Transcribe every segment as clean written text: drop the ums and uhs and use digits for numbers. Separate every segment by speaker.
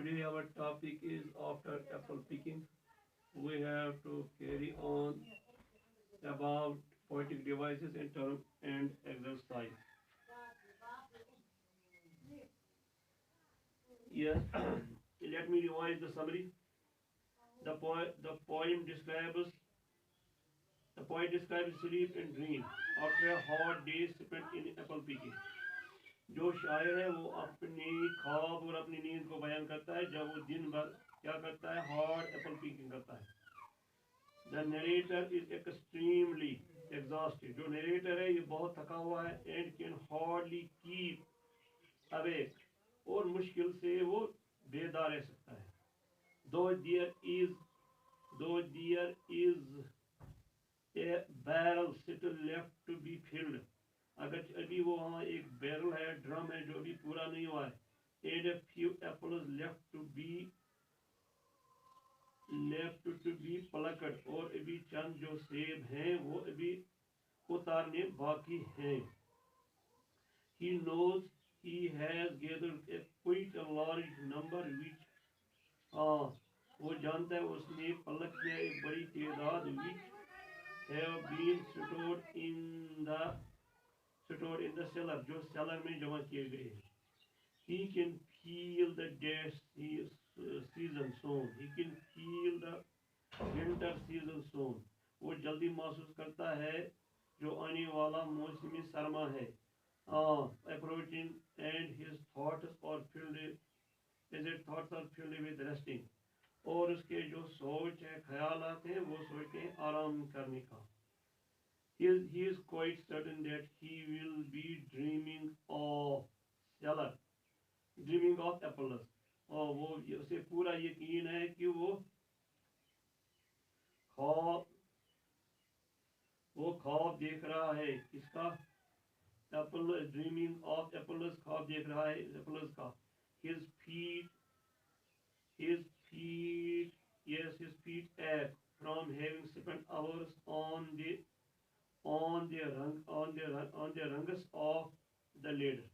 Speaker 1: Today our topic is after apple picking. We have to carry on about poetic devices and term and exercise. Yes, let me revise the summary. The poem describes the poet describes sleep and dream after a hot day spent in apple picking. जो शायर है वो अपनी ख्वाब और अपनी नींद को बयान करता है जब वो दिन भर क्या करता है, हॉट एप्पल पिकिंग करता है. The narrator is extremely exhausted. जो नरेटर है ये बहुत थका हुआ है and can hardly keep awake. और मुश्किल से वो बेदार रह सकता है. Though there is though there is a barrel still left to be filled. अगर अभी वो वहाँ एक बैरल है, ड्रम है जो अभी पूरा नहीं हुआ है. And a few apples left to be plucked. और अभी चंद जो सेब हैं वो अभी उतारने बाकी हैं. He knows he has gathered a quite a large number which वो जानता है उसने पलक किया एक बड़ी तादाद which have been stored in the cellar जो सेलर में जमा किए गए हैं. He can feel the season soon. He can feel the winter season soon. वो जल्दी महसूस करता है जो आने वाला मौसमी सरमा है. Approaching and his thoughts are filled with resting. और उसके जो सोच है, ख्यालात हैं, वो सोचते हैं आराम करने का. He is quite certain that he will be dreaming of apples. और वो उसे पूरा यकीन है कि वो ख्वाब देख रहा है. किसका? Dreaming of apples. ख्वाब देख रहा है एप्पल्स का. his feet ache from having spent hours on the rungs of the ladder.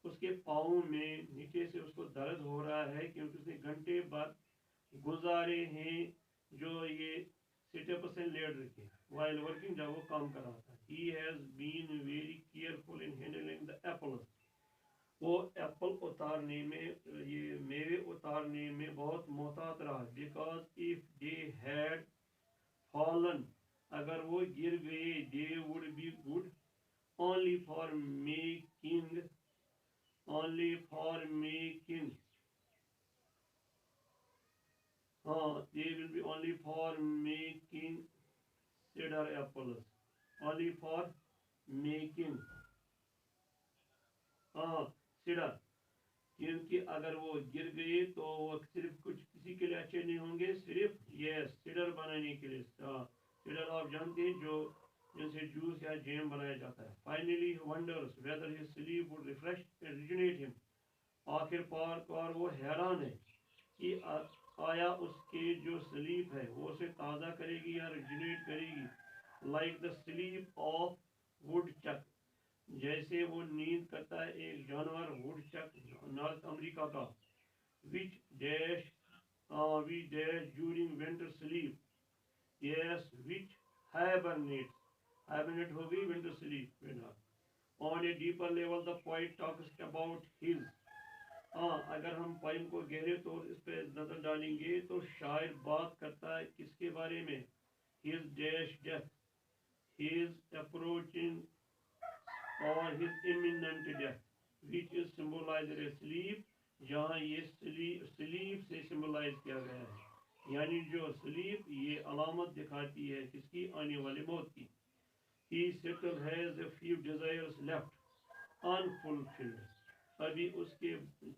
Speaker 1: उसके पाँव में नीचे से उसको दर्द हो रहा है क्योंकि उसने घंटे भर गुजारे हैं जो ये सिटअप्स एंड लेडर के while working जब वो काम कर रहा था. He has been very careful in handling the apples. वो एप्पल उतारने में, ये मेवे उतारने में बहुत मोहतात रहा. Because if they had fallen, अगर वो गिर गए, they would be good only for making they will be only for making cedar apples. Only for making cedar. क्योंकि अगर वो गिर गए तो वो सिर्फ कुछ किसी के लिए अच्छे नहीं होंगे, सिर्फ सीडर बनाने के लिए. सीडर आप जानते हैं जो जिनसे जूस या जैम बनाया जाता है. Finally wonders weather his sleep would refresh and rejuvenate him. आखिरकार वो हैरान है कि आया उसके जो स्लीप है वो उसे ताज़ा करेगी या रिजुनेट करेगी. Like the sleep of woodchuck. जैसे वो नींद करता है एक जानवर वुडचक नॉर्थ अमेरिका का. Which dash during winter sleep. Yes which hibernate हो गई winter sleep. On a deeper level the poet talks about his. अगर हम पोएम को गहरे तौर इस पे नजर डालेंगे तो शायर बात करता है किसके बारे में. His dash death, his approaching और his imminent death, which is symbolized as sleep. जहाँ ये स्लीप से सिम्बलाइज किया गया है, यानी जो स्लीप ये अलामत दिखाती है किसकी? आने वाली मौत की. He still has a few desires left unfulfilled. अभी उसके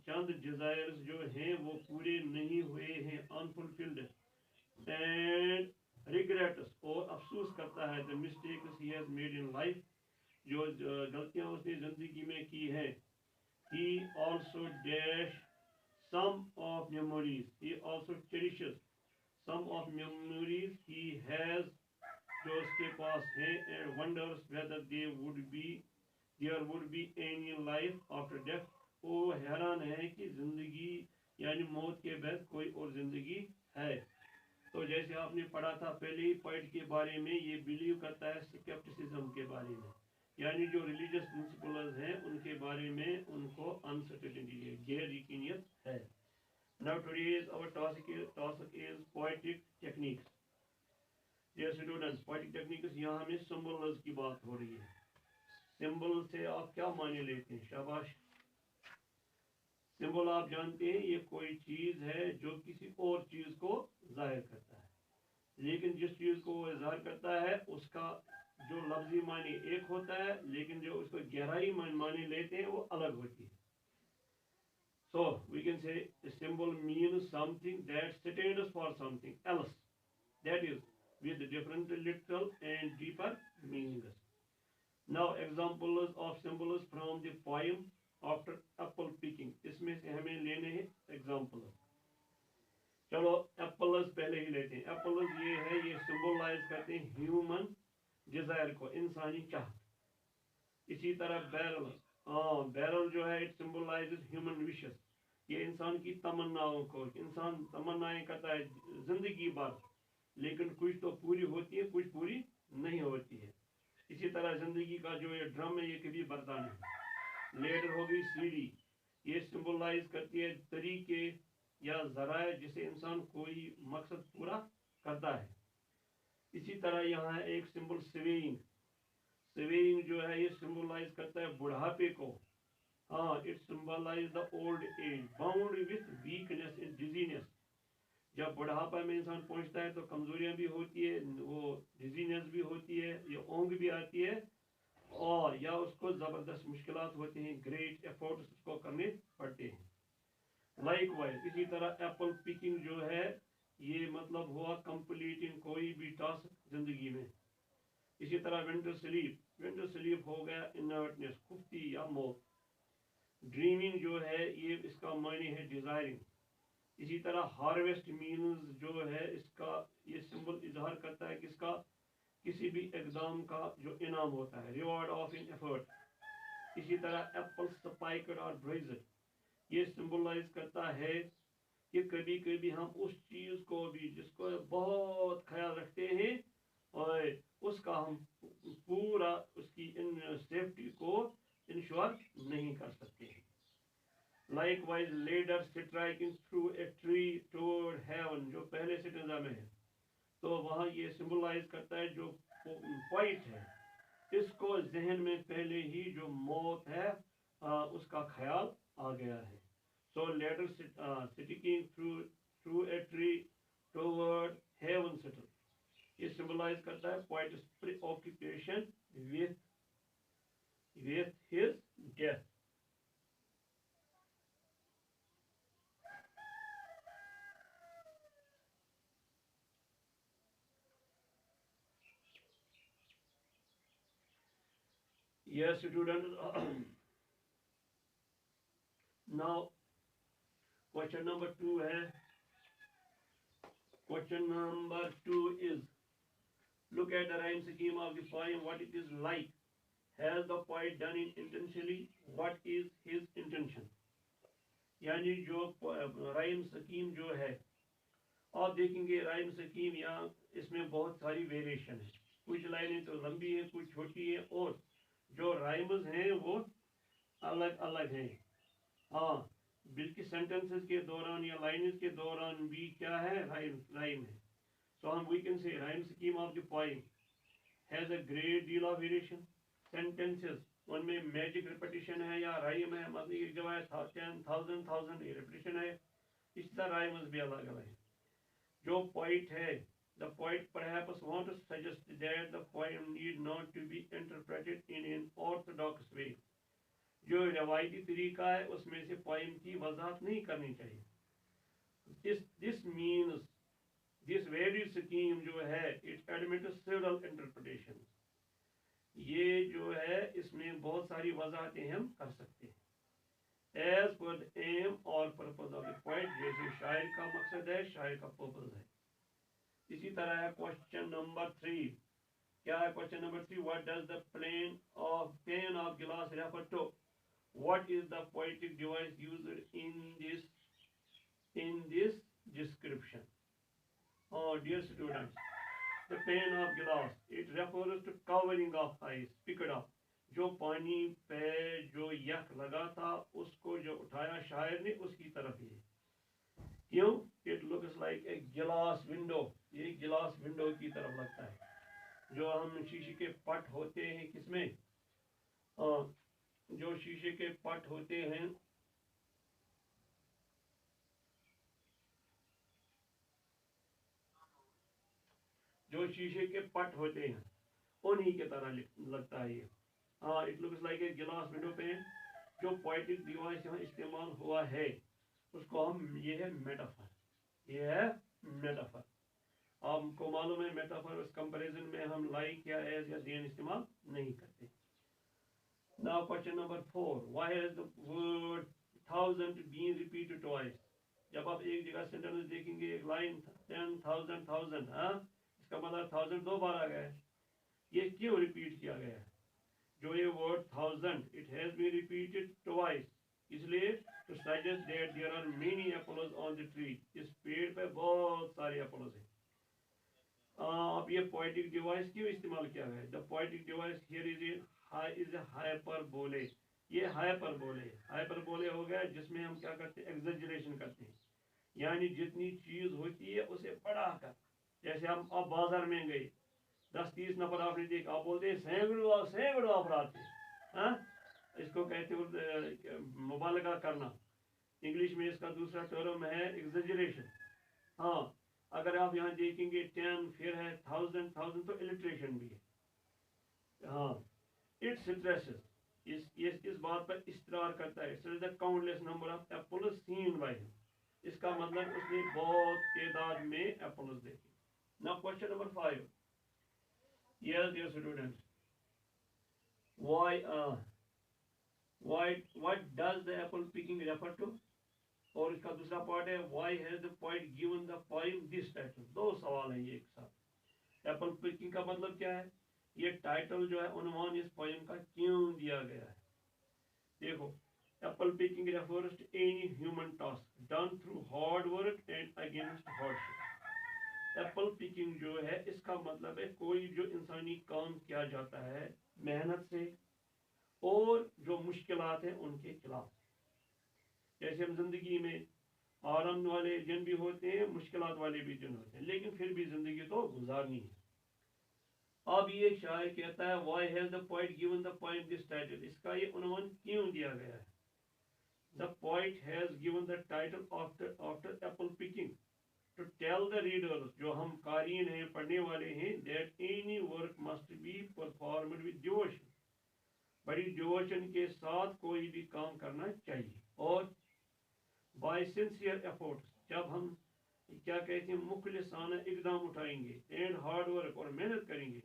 Speaker 1: चंद डिजायर्स जो हैं वो पूरे नहीं हुए हैं. unfulfilled and regrets, और अफसोस करता है the mistakes he has made in life, जो गलतियां उसने जिंदगी में की है. He also dash some of memories. He also cherishes some of memories he has जो उसके पास है. And wonders whether there would be any life after death. वो हैरान है कि जिंदगी यानी मौत के बाद कोई और जिंदगी है। तो जैसे आपने पढ़ा था पहले ही पॉइंट के बारे में, ये बिलीव करता है स्केप्टिसिज्म के बारे में, यानी जो रिलीजियस प्रिंसिपल्स हैं उनके बारे में उनको अनसर्टेनिटी है, गैर यकीनियत है। Now today's our topic is poetic techniques. Dear students, poetic techniques, यहाँ हमें सिंबल्स की बात हो रही है। सिंबल से आप क्या माने लेते हैं? शाबाश। सिंबल आप जानते हैं ये कोई चीज है जो किसी और चीज को जाहिर करता है, लेकिन जिस चीज को वो जाहिर करता है उसका जो लफ्जी मानी एक होता है, लेकिन जो उसको गहराई मानी लेते हैं वो अलग होती है। So we can say a symbol means something that stands for something else, that is with different literal and deeper meanings. Now examples of symbols from the poem after Apple picking, इसमें से हमें लेने हैं example. चलो apples पहले ही लेते हैं। Apples ये है, ये सिंबलाइज करते हैं ह्यूमन डिजायर को, इंसानी चाहत। इसी तरह बैरल, बैरल जो है इट सिंबलाइजेस ह्यूमन विशेस, ये इंसान की तमन्नाओं को, इंसान तमन्नाएं करता है जिंदगी भर, लेकिन कुछ तो पूरी होती है कुछ पूरी नहीं होती है। इसी तरह जिंदगी का जो ये ड्रम है ये कभी भरता नहीं। लेडर हो गई सीढ़ी, ये सिंबलाइज करती है तरीके या जराए जिसे इंसान कोई मकसद पूरा करता है। इसी तरह यहाँ है एक सिंबल स्वेइंग। स्वेइंग जो है ये सिंबलाइज करता है बुढ़ापे को। It symbolise the old age bound with weakness and dizziness. जब बुढ़ापा में इंसान पहुंचता है तो कमजोरियां भी होती है, वो डिजीनेस भी होती है, ये ओंग भी आती है, और या उसको जबरदस्त मुश्किलात होती हैं, ग्रेट एफर्ट्स उसको करने पड़ते हैं। लाइकवाइज इसी तरह एप्पल पिकिंग जो है ये मतलब हुआ कंप्लीटिंग कोई भी टास्क जिंदगी में। इसी तरह विंटर स्लीप हो गया इनर्टनेस, खुफ्ती या मौत। ड्रीमिंग जो है ये इसका मायने है डिजायरिंग। इसी तरह हार्वेस्ट मीन्स जो है इसका ये सिंबल इजहार करता है किसका, किसी भी एग्जाम का जो इनाम होता है, रिवॉर्ड ऑफ इन एफर्ट। इसी तरह एप्पल स्पाइक्ड और ब्राइज्ड, ये सिंबलाइज करता है कि कभी कभी हम उस चीज को भी जिसको बहुत ख्याल रखते हैं और उसका हम पूरा उसकी इन सेफ्टी को इंश्योर नहीं कर सकते हैं। Likewise ladder striking through a tree toward heaven, जो पहले सिटिजा में है, तो वहाँ ये सिंबलाइज करता है जो पॉइंट है इसको जहन में पहले ही जो मौत है उसका ख्याल आ गया है। So ladder sticking through a tree toward heaven still, ये सिंबलाइज करता है point preoccupation with his death. Yes, students. Now, question number 2 है. Question number 2 is, look at the rhyme scheme of the poem. What it is like? Has the poet done it intentionally? What is his intention? यानी जो rhyme scheme जो है, आप देखेंगे rhyme scheme यहाँ इसमें बहुत सारी वेरिएशन है। कुछ लाइनें तो लंबी हैं, कुछ छोटी हैं, और जो राइम्स हैं वो अलग अलग हैं। बल्कि सेंटेंसेस के दौरान या लाइन्स के दौरान भी क्या है, राइम है। सो हम we can say rhyme scheme of the poem has a great deal of variation. Sentences उनमें मैजिक रिपीटिशन है या राइम है, मतलब एक जगह है 10,000 रिपीटिशन है। इस तरह राइम्स भी अलग अलग है। जो पॉइंट है, the poet perhaps wants to suggest that the poem need not to be interpreted in an orthodox way. जो रवायती तरीका है उसमें से पोएम की वजाहत नहीं करनी चाहिए। This means this varied scheme जो है it admits several interpretations. ये जो है इसमें बहुत सारी वजाहतें हम कर सकते हैं। As per the aim or purpose of the poet, जैसे शायर का मकसद है, शायर का पर्पस है। इसी तरह है क्वेश्चन नंबर 3। क्या है question number 3? What does the pane of glass refer to? What is the poetic device used in this in this description. Oh, dear students, the pane of glass, it refers to covering of ice, picked up. जो पानी पे जो यख लगा था उसको जो उठाया शायर ने उसकी तरफ ही क्यों इट लुक्स लाइक ए गिलास विंडो ये गिलास विंडो की तरफ लगता है जो हम शीशे के पट होते हैं किसमें जो शीशे के पट होते हैं जो शीशे के पट होते हैं उन्हीं की तरह लगता है ये इट लुक्स लाइक ए गिलास विंडो पे जो पोएटिक डिवाइस यहाँ इस्तेमाल हुआ है उसको हम ये है मेटाफर ये है मेटाफर आपको मालूम है मेटाफर उस कंपैरिजन में हम लाइक या एज या देन इस्तेमाल नहीं करते now question number 4 why has the word 1000 been repeated twice जब आप एक जगह सेंटेंस देखेंगे एक लाइन 10,000 इसका मतलब 1000 दो बार आ गया है ये क्यों रिपीट किया गया है जो ये word 1000 it has been repeated twice इसलिए to suggest that there are many apples on the tree इस पेड़ पे बहुत सारे एप्पल्स हैं अब ये पोएटिक डिवाइस क्यों इस्तेमाल किया गया है the poetic device here is a hyperbole ये हाइपरबोले हो गया जिसमें हम क्या करते हैं एग्जेजरेशन करते हैं यानी जितनी चीज होती है उसे बढ़ाकर जैसे हम अब बाजार में गए 10-30 नफर आपने देखा आप बोलते सैकड़ों अफराद थे इसको कहते हो मुबालगा करना इंग्लिश में इसका दूसरा टर्म है एग्जेजरेशन हाँ अगर आप यहाँ देखेंगे 10 फिर है 1000 तो इलिट्रेशन भी है हाँ इट स्ट्रेसेस इस बात पर इस्तरार करता है it's the countless number of apples seen by him इसका मतलब उसने बहुत तादाद में एप्पल्स देखे now question number 5 yes dear students what does the apple picking refer to और इसका दूसरा पार्ट है why has the poet given the poem this title दो सवाल हैं ये एक साथ एप्पल पिकिंग का मतलब क्या है ये टाइटल जो है उन्वान इस पोएम का क्यों दिया गया है देखो Apple picking refers to any human task done through hard work and against hardship Apple picking जो है इसका मतलब है कोई जो इंसानी काम किया जाता है मेहनत से और जो मुश्किलात हैं उनके खिलाफ जैसे हम जिंदगी में आराम वाले दिन भी होते हैं मुश्किलात वाले भी दिन होते हैं लेकिन फिर भी जिंदगी तो गुजारनी है अब ये शायर कहता है why has the poet given the poem this title इसका ये उन्वान क्यों दिया गया है the poet has given the title after Apple picking to tell the readers जो हम कारीन हैं पढ़ने वाले हैं that any work must be performed with devotion बड़ी डिवोशन के साथ कोई भी काम करना चाहिए और by sincere efforts जब हम क्या कहते हैं मुखलिसाना इकदाम उठाएंगे and hard work और मेहनत करेंगे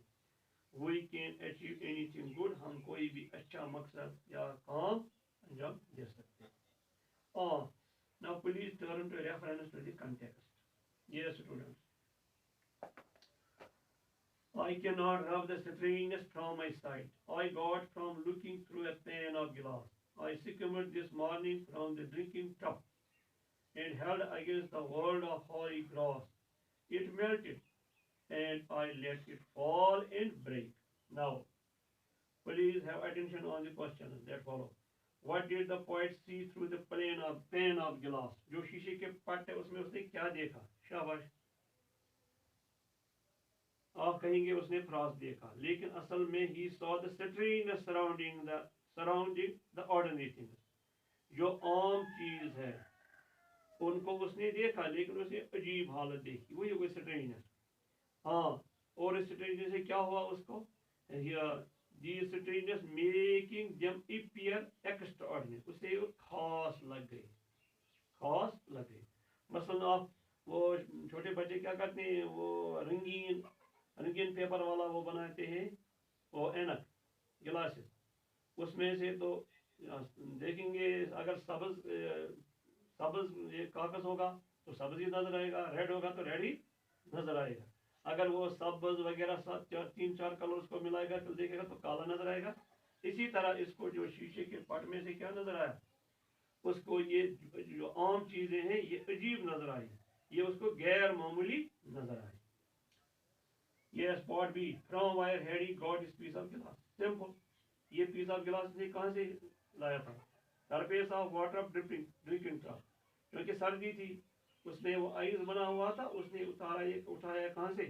Speaker 1: we can achieve anything good हम कोई भी अच्छा मकसद या काम अंजाम दे सकते हैं और now please turn to reference to the context Yes, students. I cannot have the strangeness from my sight. I got from looking through a pane of glass. I succumbed this morning from the drinking cup and held against the world of hoary grass. It melted, and I let it fall and break. Now, please have attention on the questions that follow. What did the poet see through the pane of glass? जो शीशे के पट है उसमें उसने क्या देखा? शाबाश आप कहेंगे उसने फ्रास देखा लेकिन असल में ही saw the strangeness surrounding the ordinary things जो आम चीज है उनको उसने देखा लेकिन उसने अजीब हालत देखी वही कोई स्ट्रेंजनेस हाँ और स्ट्रेंजनेस से क्या हुआ उसको These strangeness making them appear extraordinary उसे खास लग गई मसलन आप वो छोटे बच्चे क्या करते हैं वो रंगीन पेपर वाला वो बनाते हैं वो ऐनक ग्लासेस उसमें से तो देखेंगे अगर सब्ज ये कागज होगा तो सब्ज ही नजर आएगा रेड होगा तो रेड ही नजर आएगा अगर वो सब्ज वगैरह 3-4 कलर उसको मिलाएगा तो देखेगा तो काला नजर आएगा इसी तरह इसको जो शीशे के पट में से क्या नजर आया उसको ये जो आम चीजें हैं ये अजीब नजर आई, ये उसको गैर मामूली नजर आई। ये spot B, from where had he got this piece of glass. Simple, ये पीस ऑफ गिलास ने कहां से लाया था? Surface of water of drinking cup, क्योंकि सर्दी थी उसमें वो आइस बना हुआ था, उसने उठाया कहां से?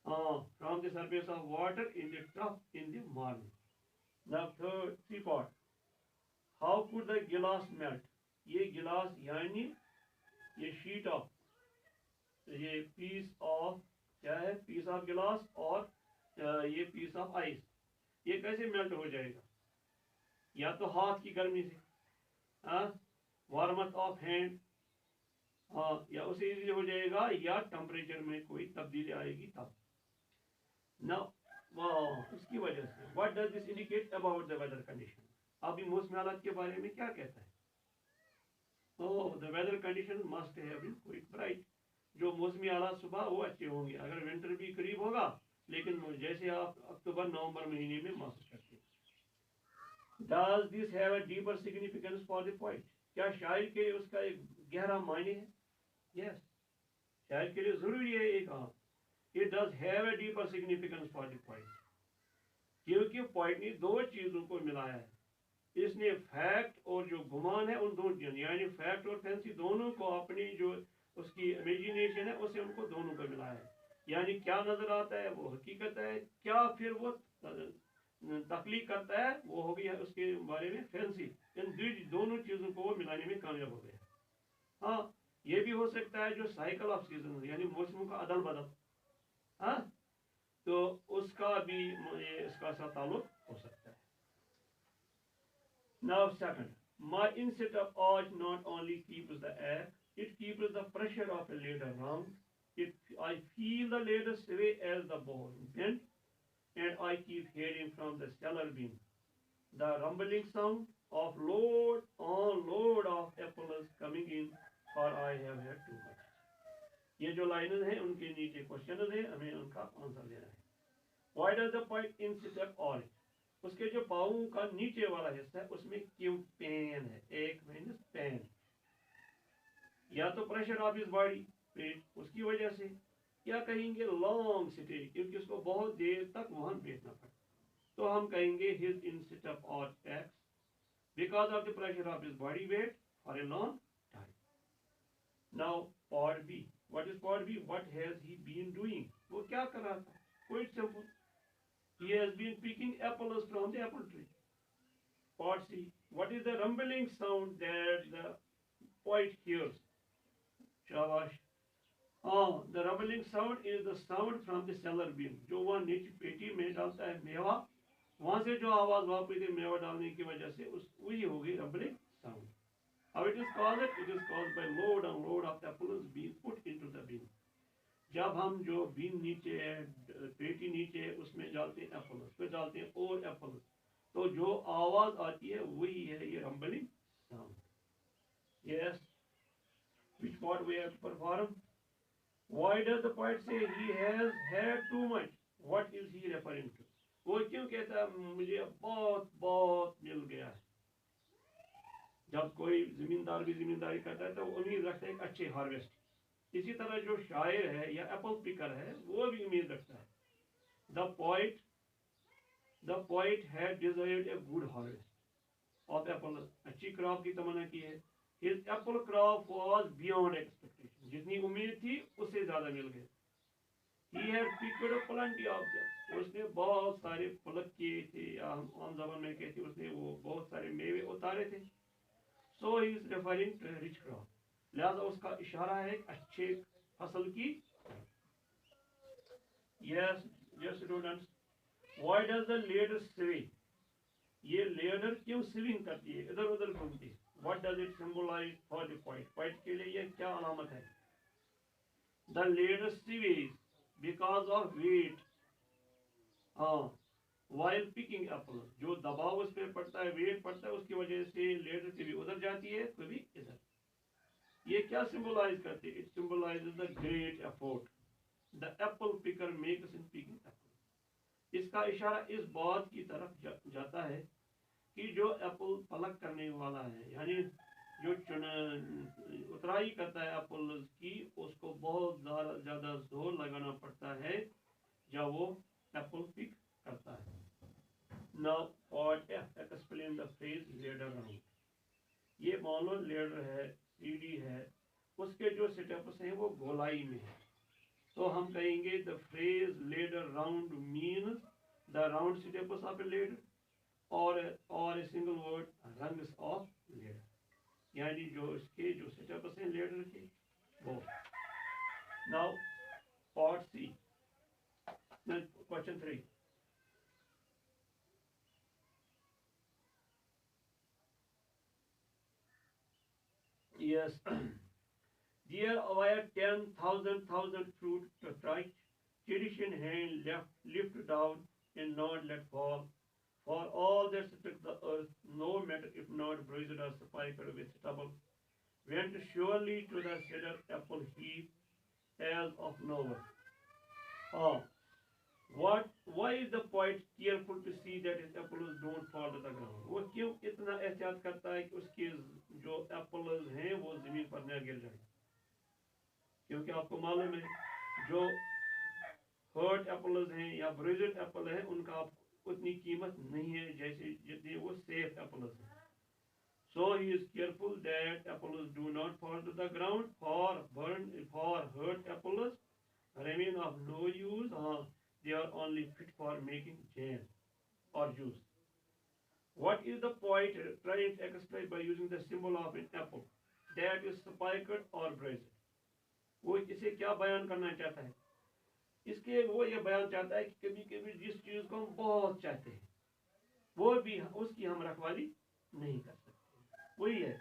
Speaker 1: From the surface of water in the tough in the morning. Now third three part, how could the गिलास मेल्ट? ये गिलास यानी ये शीट ऑफ, ये पीस ऑफ क्या है? पीस ऑफ गिलास और ये पीस ऑफ आइस, ये कैसे मेल्ट हो जाएगा? या तो हाथ की गर्मी से, वार्मथ ऑफ हैंड, या उसे इजीली हो जाएगा, या टेम्परेचर में कोई तब्दीली आएगी तब। नाउ इसकी वजह से what does this indicate about the weather condition? अभी मौसम हालात के बारे में क्या कहता है? The weather condition must have been quite bright. जो मौसमी हालात सुबह वो अच्छे होंगे, अगर विंटर भी करीब होगा, लेकिन जैसे आप अक्टूबर नवंबर महीने में महसूस करते हैं। Does this have a deeper significance for the poet? क्या शायर के लिए उसका एक गहरा मायने है? Yes, शायर के लिए जरूरी है एक It does have a deeper significance for the poet, क्योंकि पोइट ने दो चीजों को मिलाया है। इसने फैक्ट और जो गुमान है उन दोनों चीजों, यानी फैक्ट और फैंसी दोनों को, अपनी जो उसकी इमेजिनेशन है उसे उनको दोनों को मिलाया है। यानी क्या नजर आता है वो हकीकत है, क्या फिर वो तख्लीक करता है वो हो गया उसके बारे में फैंसी। इन दोनों चीजों को वो मिलाने में कामयाब हो गया। ये भी हो सकता है जो साइकिल ऑफ सीजन, यानी मौसमों का अदल बदल, तो उसका भी इसका साथ ताल्लुक हो सकता है। Now second, my inset of arch not only keeps the air, it keeps the pressure of a ladder round. I feel the ladder sway as the ball bend, and I keep hearing from the cellar beam the rumbling sound of load on load of apples coming in, for I have had too much. ये जो लाइनें हैं उनके नीचे question है, हमें उनका answer देना है। Why does the poet insist on it? उसके जो पाँव का नीचे वाला हिस्सा है उसमें क्यों पेन है? एक माइनस पेन, या तो प्रेशर ऑफ हिज बॉडी पेट, उसकी वजह से, क्या कहेंगे लॉन्ग स्टे, क्योंकि उसको बहुत देर तक वहां बैठना पड़ा, तो हम कहेंगे हिज इंसिट ऑफ और tax because of the pressure of his body weight for a long time. Now part B, what is part B? What has he been doing? वो क्या कर रहा था? Quite simple, he has been picking apples from the apple tree. Part C, what is the rumbling sound that the poet hears? Shabash. The rumbling sound is the sound from the cellar beam. जो वह नीचे पेटी में डालता है मेवा, वहां से जो आवाज वापस है मेवा डालने की वजह से वही हो गई rumbling sound. How it is caused? It is caused by load and load of apples being put into the beam. जब हम जो बीन नीचे है, पेटी नीचे है, उसमें डालते हैं एप्पल, उसमें डालते हैं और एप्पल, तो जो आवाज आती है वही है ये rumbling sound. Yes, which part we have to perform? Why does the poet say he has had too much? What is he referring to? वो क्यों कहता है मुझे बहुत बहुत मिल गया है? जब कोई जिम्मेदार भी जिम्मेदारी करता है तो उम्मीद रखता है एक अच्छे हार्वेस्ट। इसी तरह जो शायर है या एप्पल पिकर है वो भी उम्मीद रखता है। The poet had desired a good harvest of Apple, अच्छी क्रॉप की तमन्ना की है। His Apple crop was beyond expectation, जितनी उम्मीद थी उससे ज्यादा मिल गए। He had picked plenty of them, उसने बहुत सारे फलक किए थे, या हम आम ज़बान में कहते हैं उसने वो बहुत सारे मेवे उतारे थे। So he is referring to rich crop, लिहाजा उसका इशारा है अच्छे फसल की। Yes yes students, why does the ladder sway? ये लेडर क्यों स्विंग करती है, इधर उधर घूमती है? What does it symbolize for the poet? Poet के लिए ये क्या अलामत है? The ladder sways because of weight, while picking apple, जो दबाव उस पर पड़ता है, वेट पड़ता है, उसकी वजह से लेडर कभी उधर जाती है कभी इधर। ये क्या सिंबलाइज करते हैं? It symbolizes the great effort the Apple picker makes in picking Apple. इसका इशारा इस बात की तरफ जाता है कि जो एप्पल पलक करने वाला है, यानी जो उतराई करता है एप्पल की, उसको बहुत ज़्यादा जोर लगाना पड़ता है जब वो एप्पल पिक करता है। Now part F explain the phrase ladder round. ये मान लो लेडर है, सीढ़ी है, उसके जो स्टेप्स हैं वो गोलाई में है, तो हम कहेंगे the phrase ladder round means the round steps of a ladder और a single word rungs of ladder, यानी जो इसके जो स्टेप्स हैं लेडर के वो। Now part C, question 3। Yes, there were 10,000 fruit to touch. Tradition hand lift down and not let fall. For all that struck the earth, no matter if not bruised or spiked with stubble, went surely to the cedar apple heap as of Noah. Ah, why is the poet careful to see that his apples don't fall to the ground? वो क्यों इतना एहतियात करता है कि उसके जो apples हैं वो जमीन पर न गिर जाए? क्योंकि आपको मालूम है जो हर्ट एप्पल्स हैं या ब्रूज्ड एप्पल है उनका उतनी कीमत नहीं है जैसे जितनी वो सेफ एप्पल्स हैं। So he is careful that apples do not fall to the ground, for hurt apples remain of no use. They are only fit for making jam or juice. What is the poet trying to express by using the symbol of an apple that is spiked or bruised? वो इसे क्या बयान करना चाहता है? इसके वो ये बयान चाहता है कि कभी कभी जिस चीज को हम बहुत चाहते हैं वो भी उसकी हम रखवाली नहीं कर सकते। वही है,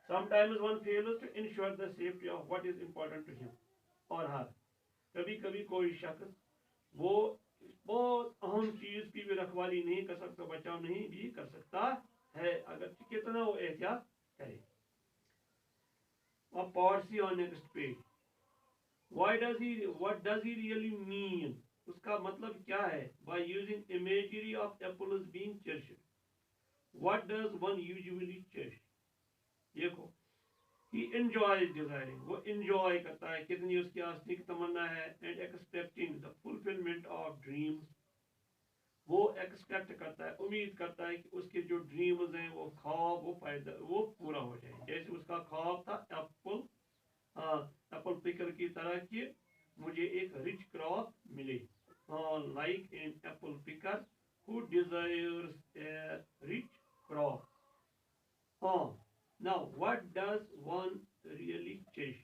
Speaker 1: sometimes one fails to ensure the safety of what is important to him or her. कभी कभी कोई शख्स वो बहुत अहम चीज की भी रखवाली नहीं कर सकता, बचाव नहीं भी कर सकता है, अगर कितना वो एहतियात करे। अब part C on next page, what does he really mean? उसका मतलब क्या है? By using imagery of apples being cherished, what does one usually cherish? देखो, he enjoys desiring, वो enjoy करता है, कितनी उसकी आस्तिक तमन्ना है, and expecting the fulfillment of dreams, वो एक्सपेक्ट करता है, उम्मीद करता है कि उसके जो ड्रीम्स हैं वो ख्वाब वो पूरा हो जाए। जैसे उसका ख्वाब था एप्पल पिकर की तरह कि मुझे एक रिच क्रॉप मिले, like an apple picker who desires A rich crop. Now, what does one really cherish?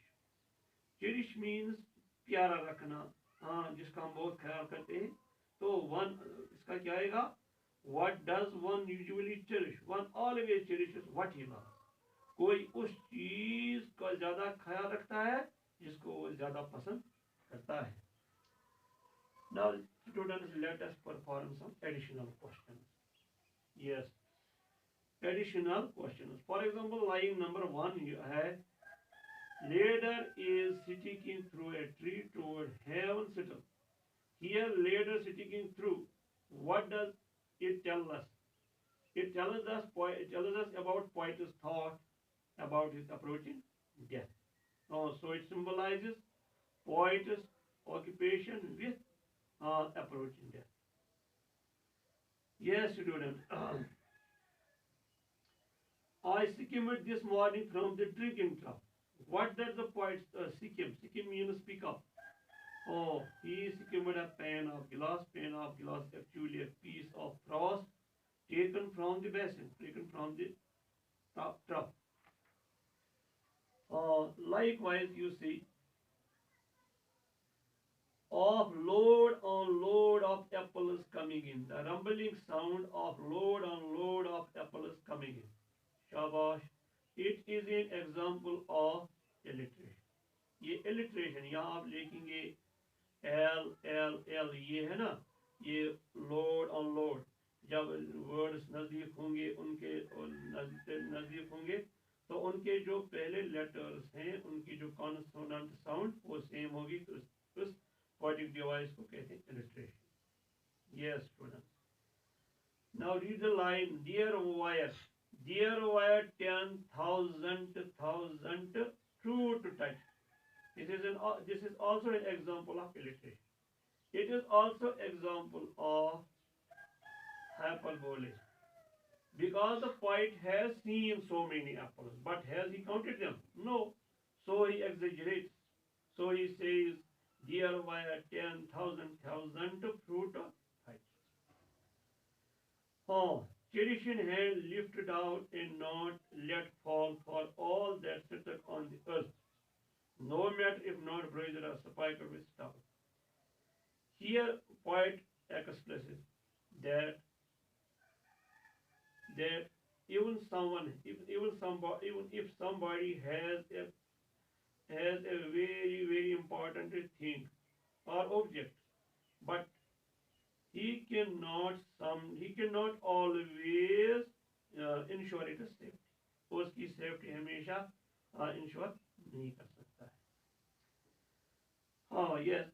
Speaker 1: Cherish means प्यारा रखना, जिसका हम बहुत ख्याल करते हैं। तो one इसका क्या आएगा? What does one usually cherish? One always cherishes what he loves. कोई उस चीज का ज्यादा ख्याल रखता है जिसको वो ज्यादा पसंद करता है। Now, students, let us perform some additional questions. Yes. Additional questions. For example, line number 1 है, ladder is sticking through a tree toward heaven's citadel. Here, ladder sticking through. What does it tell us? It tells us about poet's thought about his approaching death. So it symbolizes poet's occupation with approaching death. Yes, students. I skimmed this morning from the drinking cup. What does the poet skim? Skim means speak up. Oh, he skimmed a pan of glass. Pan of glass, actually a piece of frost taken from the basin, taken from the top. Likewise, you see, of load on load of apples coming in. The rumbling sound of load on load of apples coming in. शाबाश, it is an example of alliteration. ये alliteration, यहाँ आप लिखेंगे L, ये है ना, ये load on load, जब वर्ड्स नज़दीक होंगे उनके नज़दीक होंगे तो उनके जो पहले लेटर्स हैं उनकी जो कॉन्सोनेंट साउंड वो सेम होगी, तो उस पोएटिक डिवाइस को कहते हैं alliteration. Yes, students. Now read the line. Dear wire, 10,000 fruit touch. This is also an example of illustration. It is also example of hyperbole. Because the poet has seen so many apples, but has he counted them? No. So he exaggerates. So he says, dear wire, 10,000 fruit touch. Oh, tradition hand lifted out and not let fall for all that sitteth on the earth, no matter if not brazen or spiked with stubble. Here, poet expresses that that even if somebody has a very very important thing or object, but he cannot always ensure it is safety. उसकी safety हमेशा ensure नहीं कर सकता है. Oh yes.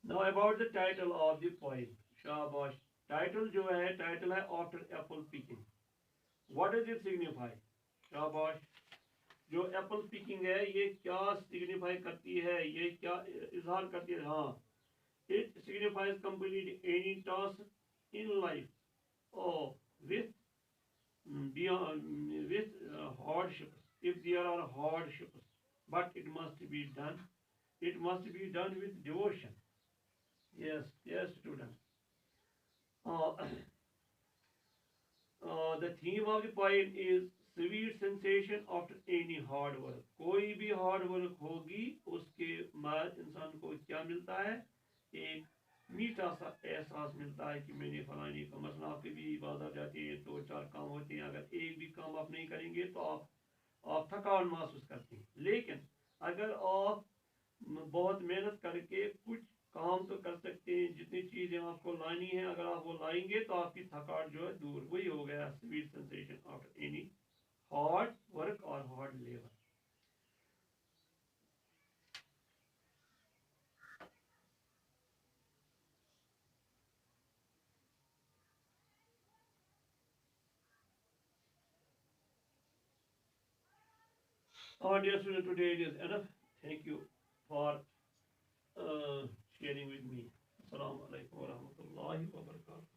Speaker 1: Now about the title of the poem. शाबाश. Title जो है title है after apple picking. What does it signify? शाबाश. जो एप्पल पिकिंग है ये क्या सिग्निफाई करती है, ये क्या इजहार करती है? हाँ, it signifies complete any task in life or with hardships, if there are hardships, but it must be done. It must be done with devotion. Yes, yes, students. Uh, the theme of the poem is sweet sensation after any hard work. कोई भी hard work होगी उसके बाद इंसान को क्या मिलता है? एक मीठा सा एहसास मिलता है कि मैंने फलानी का मसला. आप कभी बाजार जाते हैं, दो चार काम होते हैं, अगर एक भी काम आप नहीं करेंगे तो आप थकान महसूस करते हैं. लेकिन अगर आप बहुत मेहनत करके कुछ काम तो कर सकते हैं, जितनी चीजें आपको लानी है अगर आप वो लाएंगे तो आपकी थकान जो है दूर. वही हो गया sweet sensation after any hard work और hard labour. Dear student, today it is enough. Thank you for sharing with me. Assalamu alaikum wa rahmatullahi wa barakatuh.